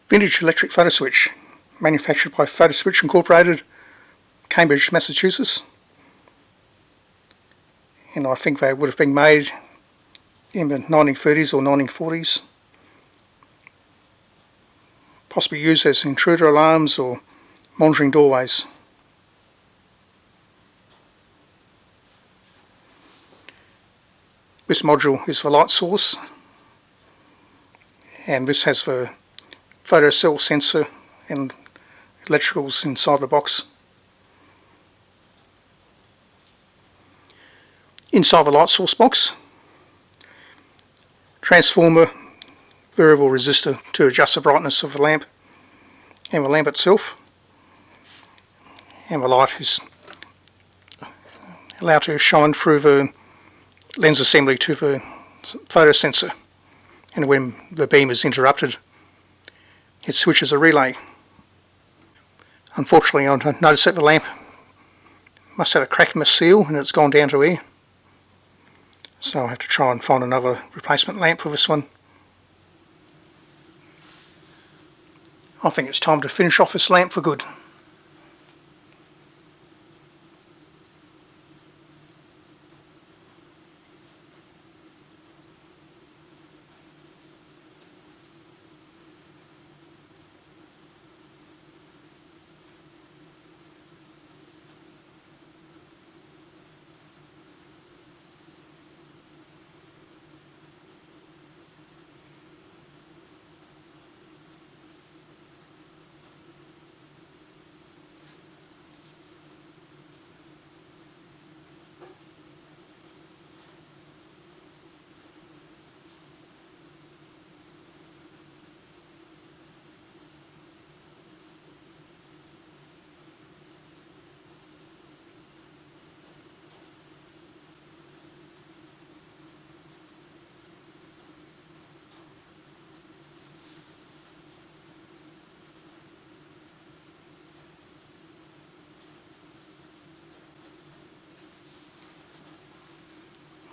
Vintage electric photoswitch, manufactured by Photoswitch Incorporated, Cambridge, Massachusetts. And I think they would have been made in the 1930s or 1940s. Possibly used as intruder alarms or monitoring doorways. This module is the light source, and this has the Photocell sensor and electricals inside the box. Inside the light source box, transformer, variable resistor to adjust the brightness of the lamp and the lamp itself, and the light is allowed to shine through the lens assembly to the photo sensor, and when the beam is interrupted it switches a relay. Unfortunately, I noticed that the lamp must have a crack in the seal and it's gone down to air, so I'll have to try and find another replacement lamp for this one. I think it's time to finish off this lamp for good.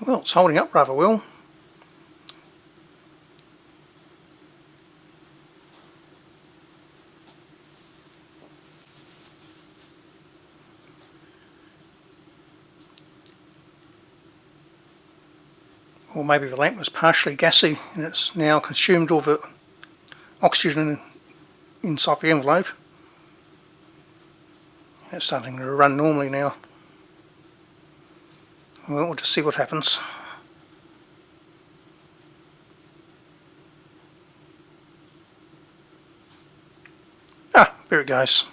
Well, it's holding up rather well. Or maybe the lamp was partially gassy and it's now consumed all the oxygen inside the envelope. It's starting to run normally now. Well, we'll just see what happens. Ah, there it goes.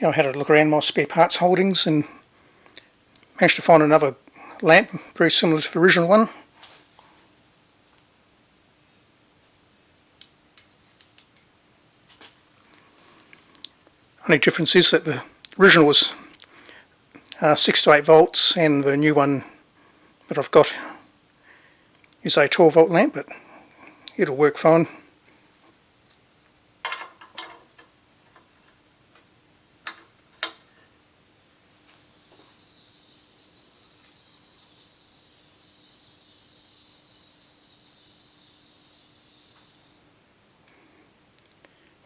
I had a look around my spare parts holdings and managed to find another lamp very similar to the original one. Only difference is that the original was 6 to 8 volts and the new one that I've got is a 12 volt lamp, but it'll work fine.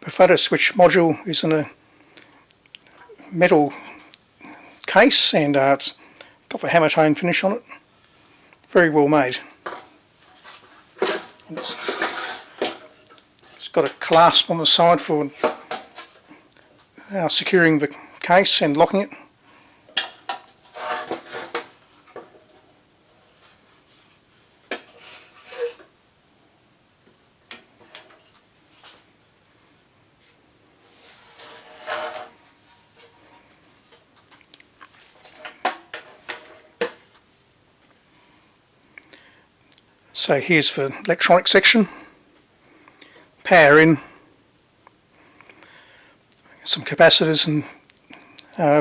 The Photoswitch module is in a metal case and it's got the hammer tone finish on it. Very well made. And it's got a clasp on the side for securing the case and locking it. So here's the electronic section, power in, some capacitors and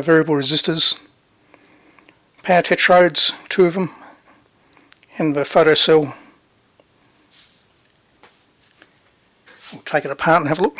variable resistors, power tetrodes, 2 of them, and the photocell. We'll take it apart and have a look.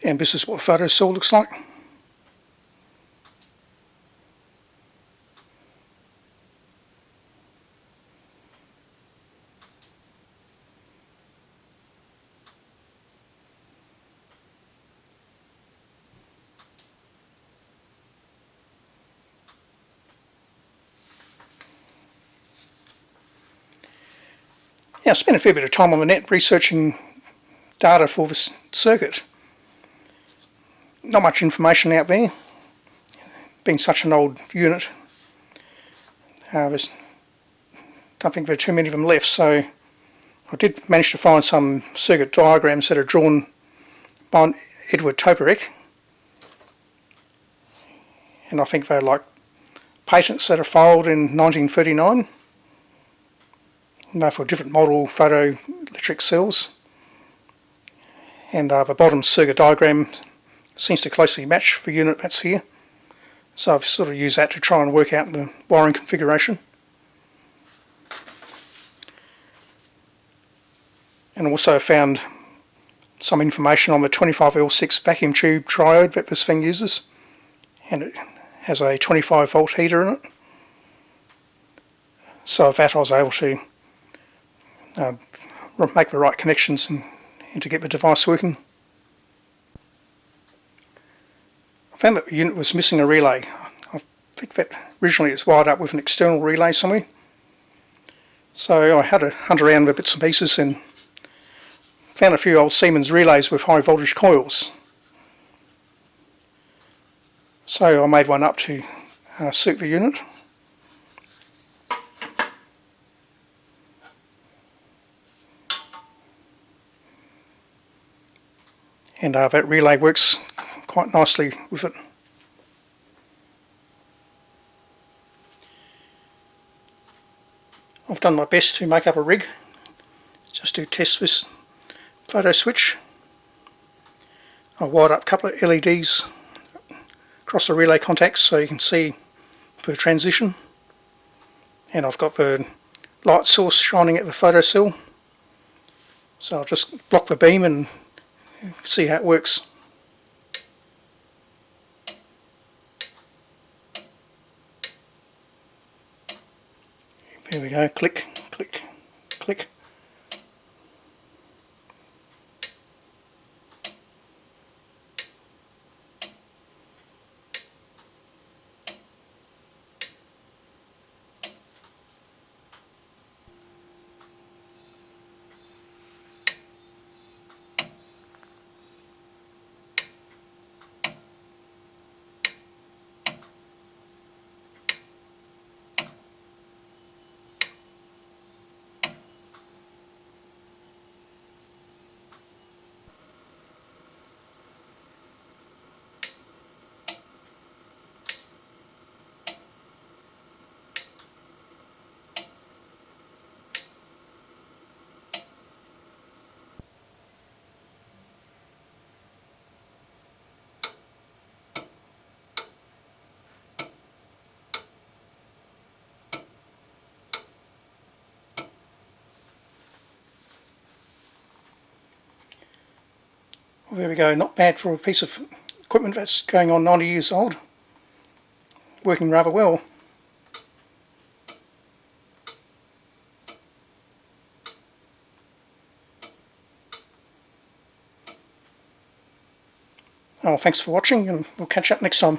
And this is what photocell looks like. Yeah, I spent a fair bit of time on the net researching data for this circuit. Not much information out there, being such an old unit. There's don't think there are too many of them left, so I did manage to find some circuit diagrams that are drawn by Edward Toporek, and I think they're like patents that are filed in 1939. They're for different model photoelectric cells, and the bottom circuit diagram seems to closely match the unit that's here, so I've sort of used that to try and work out the wiring configuration. And also found some information on the 25L6 vacuum tube triode that this thing uses, and it has a 25 volt heater in it. So with that I was able to make the right connections and to get the device working. I found that the unit was missing a relay. I think that originally it's wired up with an external relay somewhere. So I had to hunt around with bits and pieces and found a few old Siemens relays with high voltage coils. So I made one up to suit the unit. And that relay works quite nicely with it. I've done my best to make up a rig just to test this Photoswitch. I wired up a couple of LEDs across the relay contacts so you can see the transition, and I've got the light source shining at the photocell, so I'll just block the beam and see how it works. There we go, click, click, click. Well, there we go, not bad for a piece of equipment that's going on 90 years old. Working rather well. Oh, thanks for watching, and we'll catch up next time.